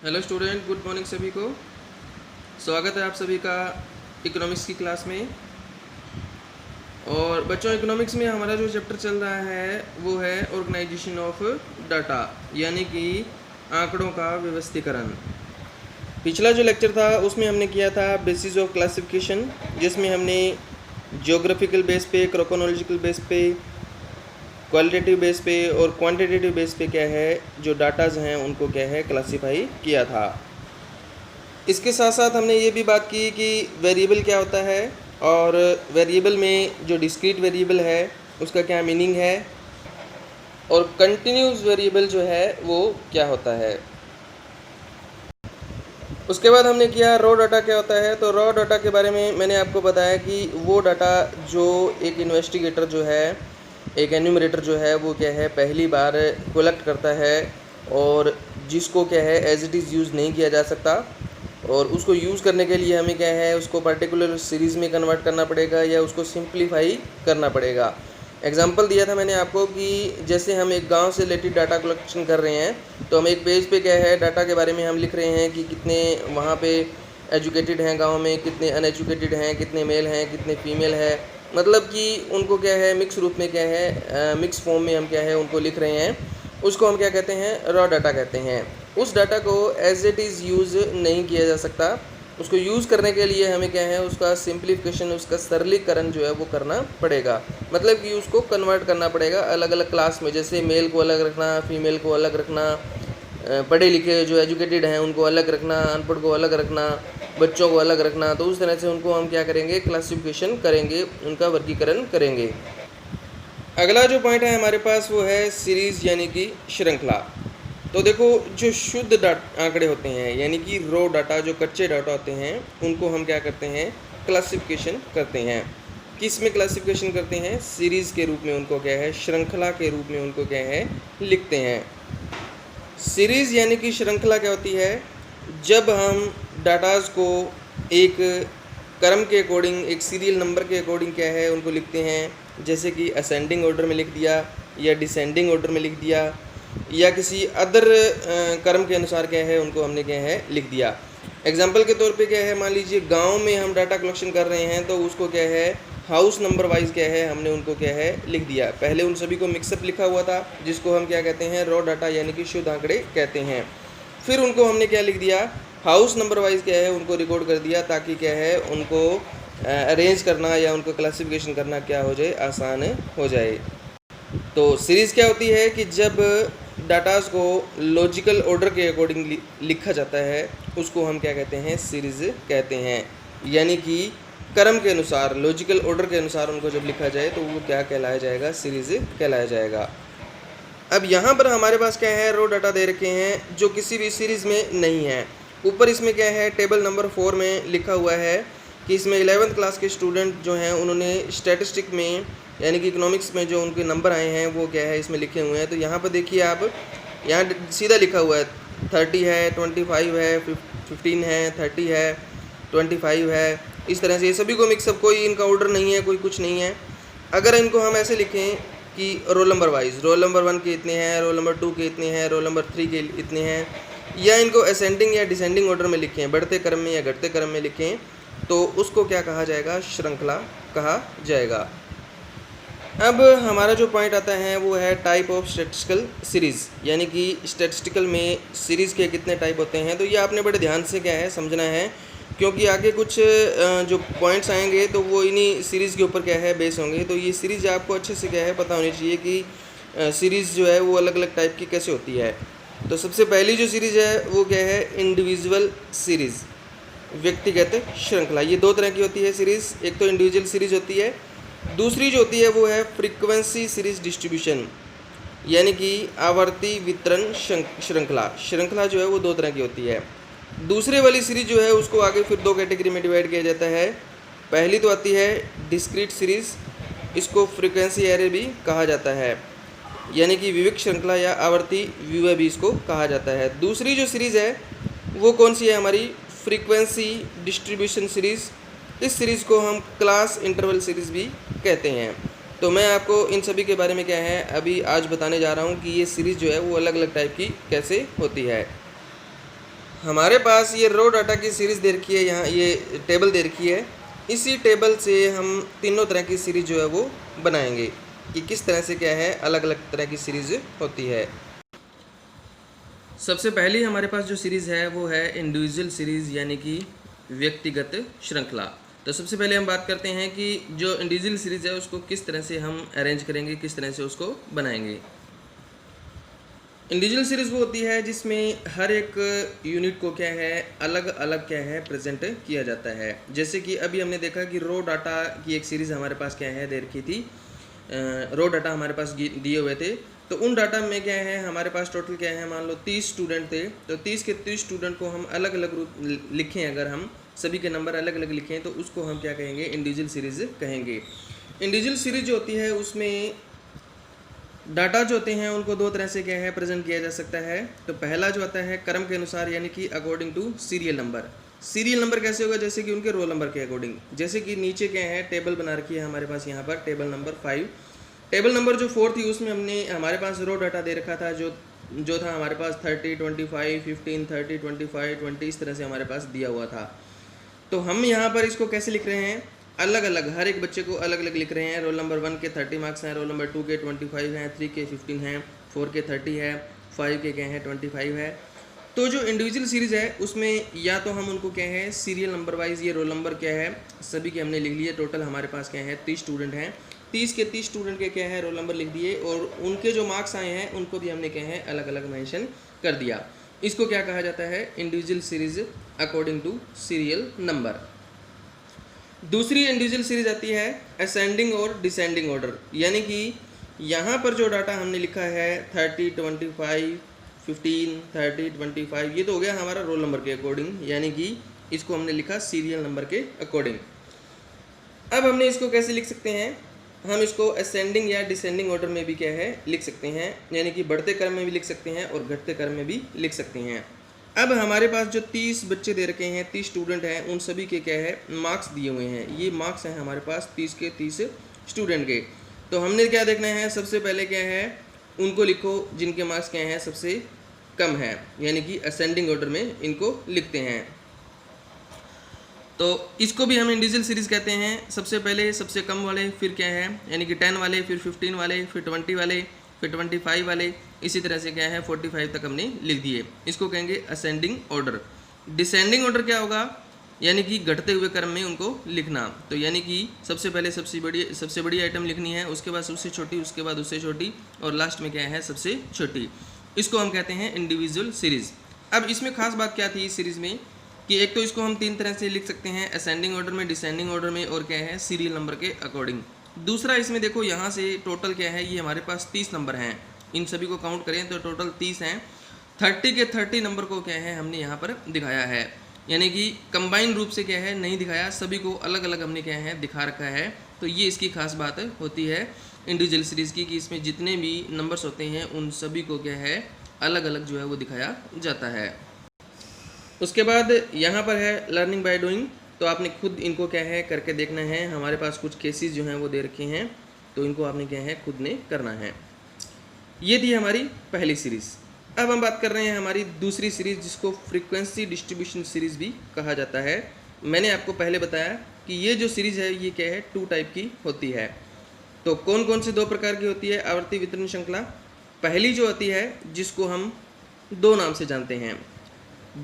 Hello student, good morning सभी को। स्वागत है आप सभी का इकोनॉमिक्स की क्लास में। और बच्चों, इकोनॉमिक्स में हमारा जो चैप्टर चल रहा है वो है ऑर्गेनाइजेशन ऑफ डाटा, यानी कि आंकड़ों का व्यवस्थीकरण। पिछला जो लेक्चर था उसमें हमने किया था बेसिस ऑफ क्लासिफिकेशन, जिसमें हमने जियोग्राफिकल बेस पे, क्रोनोलॉजिकल बेस पे, क्वालिटेटिव बेस पे और क्वांटिटेटिव बेस पे क्या है जो डाटाज हैं उनको क्या है क्लासीफाई किया था। इसके साथ साथ हमने ये भी बात की कि वेरिएबल क्या होता है और वेरिएबल में जो डिस्क्रीट वेरिएबल है उसका क्या मीनिंग है, और कंटिन्यूस वेरिएबल जो है वो क्या होता है। उसके बाद हमने किया रॉ डाटा क्या होता है। तो रॉ डाटा के बारे में मैंने आपको बताया कि वो डाटा जो एक इन्वेस्टिगेटर जो है, एक एन्यूमरेटर जो है वो क्या है पहली बार कलेक्ट करता है और जिसको क्या है एज इट इज़ यूज़ नहीं किया जा सकता, और उसको यूज़ करने के लिए हमें क्या है उसको पर्टिकुलर सीरीज़ में कन्वर्ट करना पड़ेगा या उसको सिंप्लीफाई करना पड़ेगा। एग्जाम्पल दिया था मैंने आपको कि जैसे हम एक गांव से रिलेटेड डाटा कलेक्शन कर रहे हैं, तो हम एक पेज पे क्या है डाटा के बारे में हम लिख रहे हैं कि कितने वहाँ पे एजुकेटेड हैं गांव में, कितने अनएजुकेटेड हैं, कितने मेल हैं, कितने फीमेल है, मतलब कि उनको क्या है मिक्स रूप में क्या है मिक्स फॉर्म में हम क्या है उनको लिख रहे हैं। उसको हम क्या कहते हैं, रॉ डाटा कहते हैं। उस डाटा को एज इट इज़ यूज़ नहीं किया जा सकता। उसको यूज़ करने के लिए हमें क्या है उसका सिंप्लीफिकेशन, उसका सरलीकरण जो है वो करना पड़ेगा। मतलब कि उसको कन्वर्ट करना पड़ेगा अलग अलग क्लास में, जैसे मेल को अलग रखना, फीमेल को अलग रखना, पढ़े लिखे जो एजुकेटेड हैं उनको अलग रखना, अनपढ़ को अलग रखना, बच्चों को अलग रखना। तो उस तरह से उनको हम क्या करेंगे, क्लासिफिकेशन करेंगे, उनका वर्गीकरण करेंगे। अगला जो पॉइंट है हमारे पास वो है सीरीज़ यानी कि श्रृंखला। तो देखो, जो शुद्ध आंकड़े होते हैं यानी कि रॉ डाटा, जो कच्चे डाटा होते हैं उनको हम क्या करते हैं, क्लासिफिकेशन करते हैं। किस में क्लासिफिकेशन करते हैं, सीरीज़ के रूप में उनको क्या है, श्रृंखला के रूप में उनको क्या है लिखते हैं। सीरीज़ यानी कि श्रृंखला क्या होती है, जब हम डाटाज को एक क्रम के अकॉर्डिंग, एक सीरियल नंबर के अकॉर्डिंग क्या है उनको लिखते हैं। जैसे कि असेंडिंग ऑर्डर में लिख दिया या डिसेंडिंग ऑर्डर में लिख दिया या किसी अदर क्रम के अनुसार क्या है उनको हमने क्या है लिख दिया। एग्जाम्पल के तौर पे क्या है, मान लीजिए गांव में हम डाटा कलेक्शन कर रहे हैं तो उसको क्या है हाउस नंबर वाइज क्या है हमने उनको क्या है लिख दिया। पहले उन सभी को मिक्सअप लिखा हुआ था जिसको हम क्या कहते हैं, रॉ डाटा यानी कि शुद्ध आंकड़े कहते हैं। फिर उनको हमने क्या लिख दिया, हाउस नंबर वाइज क्या है उनको रिकॉर्ड कर दिया, ताकि क्या है उनको अरेंज करना या उनको क्लासिफिकेशन करना क्या हो जाए, आसान हो जाए। तो सीरीज़ क्या होती है कि जब डाटाज को लॉजिकल ऑर्डर के अकॉर्डिंग लिखा जाता है उसको हम क्या कहते हैं, सीरीज़ कहते हैं। यानी कि क्रम के अनुसार, लॉजिकल ऑर्डर के अनुसार उनको जब लिखा जाए तो वो क्या कहलाया जाएगा, सीरीज़ कहलाया जाएगा। अब यहाँ पर हमारे पास क्या है, रॉ डाटा दे रखे हैं जो किसी भी सीरीज़ में नहीं है। ऊपर इसमें क्या है, टेबल नंबर 4 में लिखा हुआ है कि इसमें 11th क्लास के स्टूडेंट जो हैं उन्होंने स्टैटिस्टिक में यानी कि इकोनॉमिक्स में जो उनके नंबर आए हैं वो क्या है इसमें लिखे हुए हैं। तो यहाँ पर देखिए आप, यहाँ सीधा लिखा हुआ है 30 है, 25 है, 15 है, 30 है, 25 है। इस तरह से ये सभी को मिक्सअप, कोई इनका ऑर्डर नहीं है, कोई कुछ नहीं है। अगर इनको हम ऐसे लिखें कि roll number wise, roll number 1 के इतने हैं, रोल नंबर 2 के इतने हैं, रोल नंबर 3 के इतने हैं, या इनको असेंडिंग या डिसेंडिंग ऑर्डर में लिखें, बढ़ते क्रम में या घटते क्रम में लिखें, तो उसको क्या कहा जाएगा, श्रृंखला कहा जाएगा। अब हमारा जो पॉइंट आता है वो है टाइप ऑफ स्टैटिस्टिकल सीरीज़, यानी कि स्टैटिस्टिकल में सीरीज़ के कितने टाइप होते हैं। तो ये आपने बड़े ध्यान से क्या है समझना है, क्योंकि आगे कुछ जो पॉइंट्स आएंगे तो वो इन्हीं सीरीज़ के ऊपर क्या है बेस होंगे। तो ये सीरीज़ आपको अच्छे से क्या है पता होनी चाहिए कि सीरीज़ जो है वो अलग अलग टाइप की कैसे होती है। तो सबसे पहली जो सीरीज़ है वो क्या है, इंडिविजुअल सीरीज़, व्यक्तिगत श्रृंखला। ये दो तरह की होती है सीरीज़, एक तो इंडिविजुअल सीरीज़ होती है, दूसरी जो होती है वो है फ्रीक्वेंसी सीरीज़ डिस्ट्रीब्यूशन, यानी कि आवर्ती वितरण श्रृंखला। श्रृंखला जो है वो दो तरह की होती है। दूसरे वाली सीरीज़ जो है उसको आगे फिर दो कैटेगरी में डिवाइड किया जाता है। पहली तो आती है डिस्क्रीट सीरीज़, इसको फ्रीक्वेंसी एरे भी कहा जाता है, यानी कि विविध श्रृंखला या आवर्ती व्यूह भी इसको कहा जाता है। दूसरी जो सीरीज़ है वो कौन सी है, हमारी फ्रीक्वेंसी डिस्ट्रीब्यूशन सीरीज़। इस सीरीज़ को हम क्लास इंटरवल सीरीज़ भी कहते हैं। तो मैं आपको इन सभी के बारे में क्या है अभी आज बताने जा रहा हूँ कि ये सीरीज़ जो है वो अलग अलग टाइप की कैसे होती है। हमारे पास ये रो डाटा की सीरीज़ दे रखी है, यहाँ ये टेबल दे रखी है। इसी टेबल से हम तीनों तरह की सीरीज़ जो है वो बनाएंगे कि किस तरह से क्या है अलग अलग तरह की सीरीज़ होती है। सबसे पहली हमारे पास जो सीरीज़ है वो है इंडिविजुअल सीरीज़ यानी कि व्यक्तिगत श्रृंखला। तो सबसे पहले हम बात करते हैं कि जो इंडिविजुअल सीरीज़ है उसको किस तरह से हम अरेंज करेंगे, किस तरह से उसको बनाएंगे। इंडिविजुअल सीरीज़ वो होती है जिसमें हर एक यूनिट को क्या है अलग अलग क्या है प्रेजेंट किया जाता है। जैसे कि अभी हमने देखा कि रो डाटा की एक सीरीज़ हमारे पास क्या है दे रखी थी, रो डाटा हमारे पास दिए हुए थे। तो उन डाटा में क्या है हमारे पास टोटल क्या है, मान लो 30 स्टूडेंट थे, तो 30 के 30 स्टूडेंट को हम अलग अलग रूप लिखें, अगर हम सभी के नंबर अलग अलग लिखें तो उसको हम क्या कहेंगे, इंडिविजुअल सीरीज़ कहेंगे। इंडिविजुअल सीरीज जो होती है उसमें डाटा जो होते हैं उनको दो तरह से क्या है प्रेजेंट किया जा सकता है। तो पहला जो आता है क्रम के अनुसार यानी कि according to serial number. Serial number कैसे होगा, जैसे कि उनके रोल नंबर के अकॉर्डिंग। जैसे कि नीचे क्या है टेबल बना रखी है हमारे पास यहाँ पर टेबल नंबर 5। टेबल नंबर जो 4 थी उसमें हमने हमारे पास रो डाटा दे रखा था जो था हमारे पास 30, 25, 15, 30, 25, 20 इस तरह से हमारे पास दिया हुआ था। तो हम यहाँ पर इसको कैसे लिख रहे हैं, अलग अलग हर एक बच्चे को अलग अलग लिख रहे हैं। रोल नंबर 1 के 30 मार्क्स हैं, रोल नंबर 2 के 25 हैं, 3 के 15 हैं, 4 के 30 है, 5 के क्या है 25 है। तो जो इंडिविजुअल सीरीज़ है उसमें या तो हम उनको क्या है सीरियल नंबर वाइज, ये रोल नंबर क्या है सभी के हमने लिख लिए। टोटल हमारे पास क्या है 30 स्टूडेंट हैं, 30 के 30 स्टूडेंट के क्या है रोल नंबर लिख दिए और उनके जो मार्क्स आए हैं उनको भी हमने क्या है अलग अलग मेंशन कर दिया। इसको क्या कहा जाता है, individual series according to serial number. दूसरी इंडिविजुअल सीरीज आती है असेंडिंग और डिसेंडिंग ऑर्डर, यानी कि यहाँ पर जो डाटा हमने लिखा है 30, 25, 15, 30, 25 ये तो हो गया हमारा रोल नंबर के अकॉर्डिंग, यानी कि इसको हमने लिखा सीरियल नंबर के अकॉर्डिंग। अब हमने इसको कैसे लिख सकते हैं, हम इसको असेंडिंग या डिसेंडिंग ऑर्डर में भी क्या है लिख सकते हैं, यानी कि बढ़ते क्रम में भी लिख सकते हैं और घटते क्रम में भी लिख सकते हैं। अब हमारे पास जो 30 बच्चे दे रखे हैं, 30 स्टूडेंट हैं, उन सभी के क्या है मार्क्स दिए हुए हैं। ये मार्क्स हैं हमारे पास 30 के 30 स्टूडेंट के। तो हमने क्या देखना है, सबसे पहले क्या है उनको लिखो जिनके मार्क्स क्या हैं सबसे कम है, यानी कि असेंडिंग ऑर्डर में इनको लिखते हैं। तो इसको भी हम इंडिविजुअल सीरीज़ कहते हैं। सबसे पहले सबसे कम वाले, फिर क्या है यानी कि 10 वाले, फिर 15 वाले, फिर 20 वाले, फिर 25 वाले, इसी तरह से क्या है 45 तक हमने लिख दिए। इसको कहेंगे असेंडिंग ऑर्डर। डिसेंडिंग ऑर्डर क्या होगा, यानी कि घटते हुए क्रम में उनको लिखना। तो यानी कि सबसे पहले सबसे बड़ी आइटम लिखनी है, उसके बाद उससे छोटी, उसके बाद उससे छोटी और लास्ट में क्या है सबसे छोटी। इसको हम कहते हैं इंडिविजुअल सीरीज़। अब इसमें खास बात क्या थी इस सीरीज़ में कि एक तो इसको हम 3 तरह से लिख सकते हैं, असेंडिंग ऑर्डर में, डिसेंडिंग ऑर्डर में और क्या है सीरियल नंबर के अकॉर्डिंग। दूसरा इसमें देखो यहाँ से टोटल क्या है, ये हमारे पास 30 नंबर हैं, इन सभी को काउंट करें तो टोटल 30 हैं। 30 के 30 नंबर को क्या है हमने यहाँ पर दिखाया है, यानी कि कंबाइन रूप से क्या है नहीं दिखाया, सभी को अलग अलग हमने क्या है दिखा रखा है। तो ये इसकी खास बात होती है इंडिविजुअल सीरीज़ की कि इसमें जितने भी नंबर्स होते हैं उन सभी को क्या है अलग अलग जो है वो दिखाया जाता है। उसके बाद यहाँ पर है लर्निंग बाय डूइंग। तो आपने खुद इनको क्या है करके देखना है। हमारे पास कुछ केसेस जो हैं वो दे रखे हैं, तो इनको आपने क्या है खुद ने करना है। ये थी हमारी पहली सीरीज़। अब हम बात कर रहे हैं हमारी दूसरी सीरीज़, जिसको फ्रीक्वेंसी डिस्ट्रीब्यूशन सीरीज़ भी कहा जाता है। मैंने आपको पहले बताया कि ये जो सीरीज़ है ये क्या है 2 टाइप की होती है। तो कौन कौन से 2 प्रकार की होती है, आवर्ती वितरण श्रृंखला। पहली जो होती है जिसको हम 2 नाम से जानते हैं,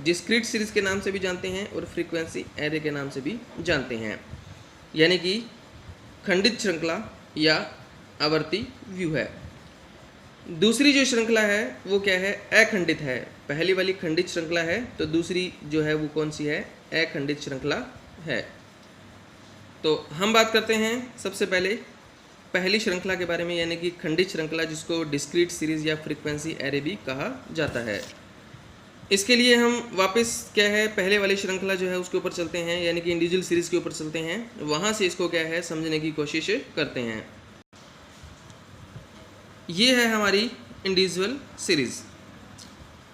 डिस्क्रीट सीरीज़ के नाम से भी जानते हैं और फ्रीक्वेंसी एरे के नाम से भी जानते हैं, यानी कि खंडित श्रृंखला या आवर्ती व्यू है। दूसरी जो श्रृंखला है वो क्या है अखंडित है। पहली वाली खंडित श्रृंखला है, तो दूसरी जो है वो कौन सी है, अखंडित श्रृंखला है। तो हम बात करते हैं सबसे पहले पहली श्रृंखला के बारे में, यानी कि खंडित श्रृंखला, जिसको डिस्क्रीट सीरीज़ या फ्रीक्वेंसी एरे भी कहा जाता है। इसके लिए हम वापस क्या है पहले वाली श्रृंखला जो है उसके ऊपर चलते हैं, यानी कि इंडिविजुअल सीरीज़ के ऊपर चलते हैं, वहाँ से इसको क्या है समझने की कोशिश करते हैं। ये है हमारी इंडिविजुअल सीरीज़।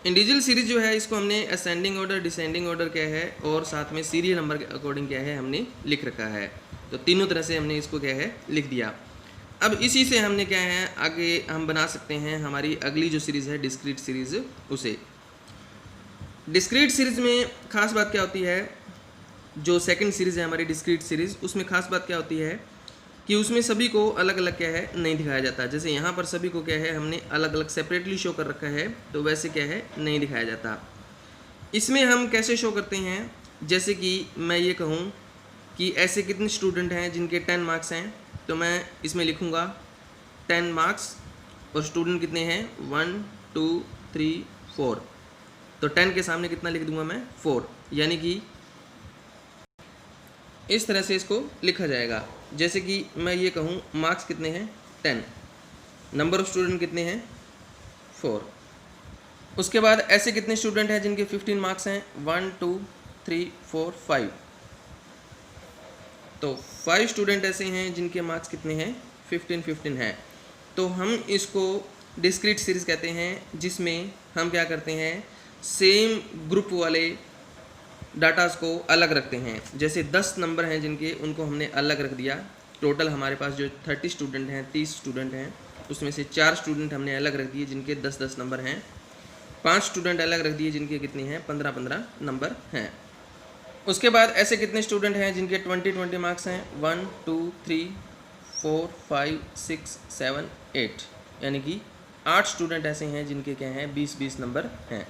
इंडिविजुअल सीरीज़ जो है इसको हमने असेंडिंग ऑर्डर, डिसेंडिंग ऑर्डर क्या है और साथ में सीरियल नंबर के अकॉर्डिंग क्या है हमने लिख रखा है। तो तीनों तरह से हमने इसको क्या है लिख दिया। अब इसी से हमने क्या है आगे हम बना सकते हैं हमारी अगली जो सीरीज़ है डिस्क्रीट सीरीज़ उसे। डिस्क्रीट सीरीज़ में ख़ास बात क्या होती है, जो सेकंड सीरीज़ है हमारी डिस्क्रीट सीरीज़, उसमें ख़ास बात क्या होती है कि उसमें सभी को अलग अलग क्या है नहीं दिखाया जाता। जैसे यहाँ पर सभी को क्या है हमने अलग अलग सेपरेटली शो कर रखा है, तो वैसे क्या है नहीं दिखाया जाता। इसमें हम कैसे शो करते हैं, जैसे कि मैं ये कहूँ कि ऐसे कितने स्टूडेंट हैं जिनके 10 मार्क्स हैं, तो मैं इसमें लिखूँगा 10 मार्क्स और स्टूडेंट कितने हैं 1 2 3 4, तो 10 के सामने कितना लिख दूंगा मैं 4, यानी कि इस तरह से इसको लिखा जाएगा। जैसे कि मैं ये कहूँ मार्क्स कितने हैं 10, नंबर ऑफ स्टूडेंट कितने हैं 4। उसके बाद ऐसे कितने स्टूडेंट हैं जिनके 15 मार्क्स हैं 1 2 3 4 5, तो 5 स्टूडेंट ऐसे हैं जिनके मार्क्स कितने हैं 15 हैं। तो हम इसको डिस्क्रीट सीरीज़ कहते हैं, जिसमें हम क्या करते हैं सेम ग्रुप वाले डाटास को अलग रखते हैं। जैसे 10 नंबर हैं जिनके, उनको हमने अलग रख दिया। टोटल हमारे पास जो 30 स्टूडेंट हैं 30 स्टूडेंट हैं, उसमें से 4 स्टूडेंट हमने अलग रख दिए जिनके 10-10 नंबर हैं, 5 स्टूडेंट अलग रख दिए जिनके कितने हैं 15-15 नंबर हैं। उसके बाद ऐसे कितने स्टूडेंट हैं जिनके 20-20 मार्क्स हैं 1 2 3 4 5 6 7 8, यानी कि 8 स्टूडेंट ऐसे हैं जिनके क्या हैं 20-20 नंबर हैं।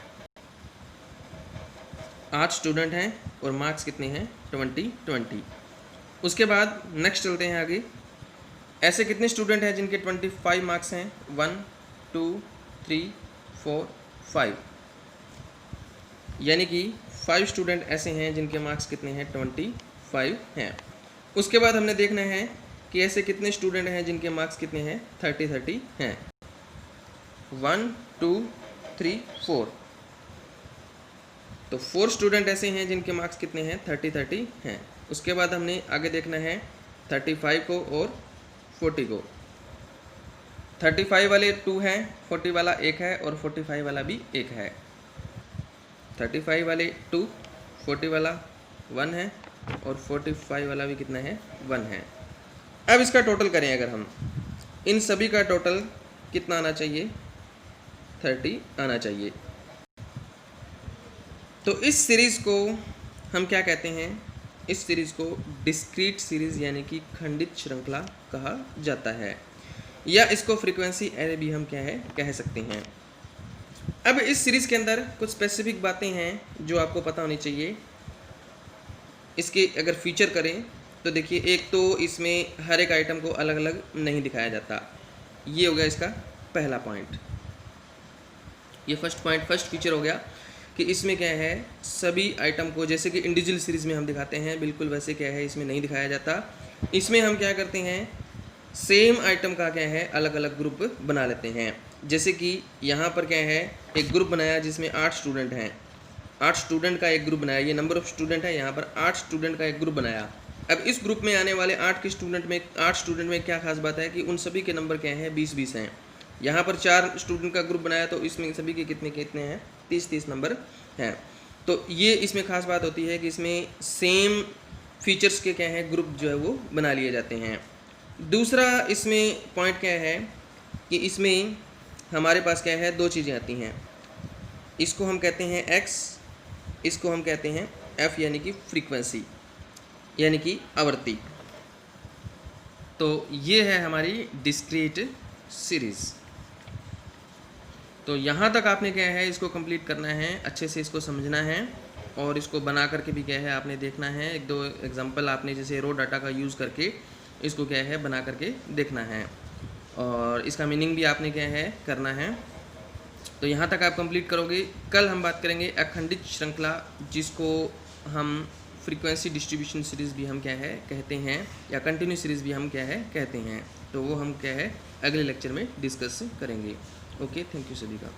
8 स्टूडेंट हैं और मार्क्स कितने हैं 20-20। उसके बाद नेक्स्ट चलते हैं आगे। ऐसे कितने स्टूडेंट हैं जिनके 25 मार्क्स हैं 1 2 3 4 5, यानी कि 5 स्टूडेंट ऐसे हैं जिनके मार्क्स कितने हैं 25 हैं। उसके बाद हमने देखना है कि ऐसे कितने स्टूडेंट हैं जिनके मार्क्स कितने हैं 30 हैं। 1 2 3 4, तो 4 स्टूडेंट ऐसे हैं जिनके मार्क्स कितने हैं 30 हैं। उसके बाद हमने आगे देखना है 35 को और 40 को। 35 वाले 2 हैं, 40 वाला 1 है और 45 वाला भी 1 है। 35 वाले 2, 40 वाला 1 है और 45 वाला भी कितना है 1 है। अब इसका टोटल करें, अगर हम इन सभी का टोटल कितना आना चाहिए 30 आना चाहिए। तो इस सीरीज़ को हम क्या कहते हैं, इस सीरीज़ को डिस्क्रीट सीरीज़ यानी कि खंडित श्रृंखला कहा जाता है, या इसको फ्रीक्वेंसी एरे भी हम क्या है कह सकते हैं। अब इस सीरीज़ के अंदर कुछ स्पेसिफिक बातें हैं जो आपको पता होनी चाहिए। इसके अगर फीचर करें तो देखिए, एक तो इसमें हर एक आइटम को अलग अलग नहीं दिखाया जाता। ये हो गया इसका पहला पॉइंट, ये फर्स्ट फीचर हो गया कि इसमें क्या है सभी आइटम को, जैसे कि इंडिविजुअल सीरीज़ में हम दिखाते हैं, बिल्कुल वैसे क्या है इसमें नहीं दिखाया जाता। इसमें हम क्या करते हैं सेम आइटम का क्या है अलग अलग ग्रुप बना लेते हैं। जैसे कि यहाँ पर क्या है एक ग्रुप बनाया जिसमें 8 स्टूडेंट हैं, 8 स्टूडेंट का एक ग्रुप बनाया, ये नंबर ऑफ़ स्टूडेंट है, यहाँ पर 8 स्टूडेंट का एक ग्रुप बनाया। अब इस ग्रुप में आने वाले 8 स्टूडेंट में क्या खास बात है कि उन सभी के नंबर क्या हैं 20-20 हैं। यहाँ पर 4 स्टूडेंट का ग्रुप बनाया तो इसमें सभी के कितने हैं 30-30 नंबर हैं। तो ये इसमें खास बात होती है कि इसमें सेम फीचर्स के क्या है ग्रुप जो है वो बना लिए जाते हैं। दूसरा इसमें पॉइंट क्या है कि इसमें हमारे पास क्या है 2 चीज़ें आती हैं, इसको हम कहते हैं x, इसको हम कहते हैं f, यानी कि फ्रीक्वेंसी यानी कि आवृत्ति। तो ये है हमारी डिस्क्रीट सीरीज़। तो यहाँ तक आपने क्या है इसको कंप्लीट करना है, अच्छे से इसको समझना है और इसको बना करके भी क्या है आपने देखना है। 1-2 एग्जांपल आपने जैसे रो डाटा का यूज़ करके इसको क्या है बना करके देखना है और इसका मीनिंग भी आपने क्या है करना है। तो यहाँ तक आप कंप्लीट करोगे। कल हम बात करेंगे अखंडित श्रृंखला, जिसको हम फ्रीक्वेंसी डिस्ट्रीब्यूशन सीरीज़ भी हम क्या है कहते हैं, या कंटिन्यू सीरीज़ भी हम क्या है कहते हैं। तो वो हम क्या है अगले लेक्चर में डिस्कस करेंगे। ओके, थैंक यू सभी का।